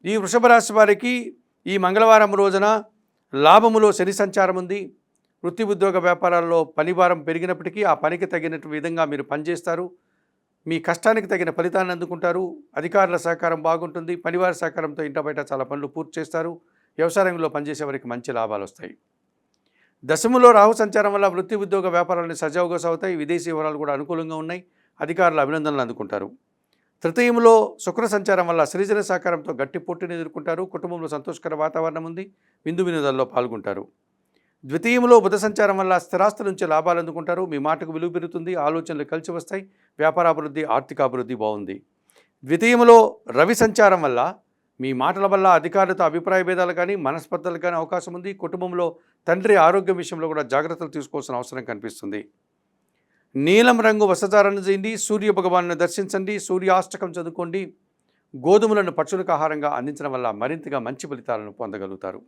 ఈ వృషభ రాశి వారికి ఈ మంగళవారం రోజున లాభములో శని సంచారం ఉంది. వృత్తి ఉద్యోగ వ్యాపారాల్లో పనిభారం పెరిగినప్పటికీ ఆ పనికి తగినట్టు విధంగా మీరు పనిచేస్తారు. మీ కష్టానికి తగిన ఫలితాన్ని అందుకుంటారు. అధికారుల సహకారం బాగుంటుంది. పనివారి సహకారంతో ఇంట బయట చాలా పనులు పూర్తి చేస్తారు. వ్యవసాయ రంగంలో పనిచేసే వారికి మంచి లాభాలు వస్తాయి. దశములో రాహు సంచారం వల్ల వృత్తి ఉద్యోగ వ్యాపారాలను సజావుగా సాగుతాయి. విదేశీ వివరాలు కూడా అనుకూలంగా ఉన్నాయి. అధికారుల అభినందనలు అందుకుంటారు. తృతీయంలో శుక్ర సంచారం వల్ల సృజన సహకారంతో గట్టి పోటీని ఎదుర్కొంటారు. కుటుంబంలో సంతోషకర వాతావరణం ఉంది. విందు వినోదాల్లో పాల్గొంటారు. ద్వితీయంలో బుధ సంచారం వల్ల స్థిరాస్తుల నుంచి లాభాలు అందుకుంటారు. మీ మాటకు విలువ పెరుగుతుంది. ఆలోచనలు కలిసి వస్తాయి. వ్యాపారాభివృద్ధి, ఆర్థికాభివృద్ధి బాగుంది. ద్వితీయంలో రవి సంచారం వల్ల మీ మాటల వల్ల అధికారులతో అభిప్రాయ భేదాలు కానీ మనస్పర్ధలు కానీ అవకాశం ఉంది. కుటుంబంలో తండ్రి ఆరోగ్యం విషయంలో కూడా జాగ్రత్తలు తీసుకోవాల్సిన అవసరం కనిపిస్తుంది. నీలం రంగు వస్త్రధారణ చేయండి. సూర్య భగవాను దర్శించండి. సూర్యాష్టకం చదువుకోండి. గోధుమలను పక్షులకు ఆహారంగా అందించడం వల్ల మరింతగా మంచి ఫలితాలను పొందగలుగుతారు.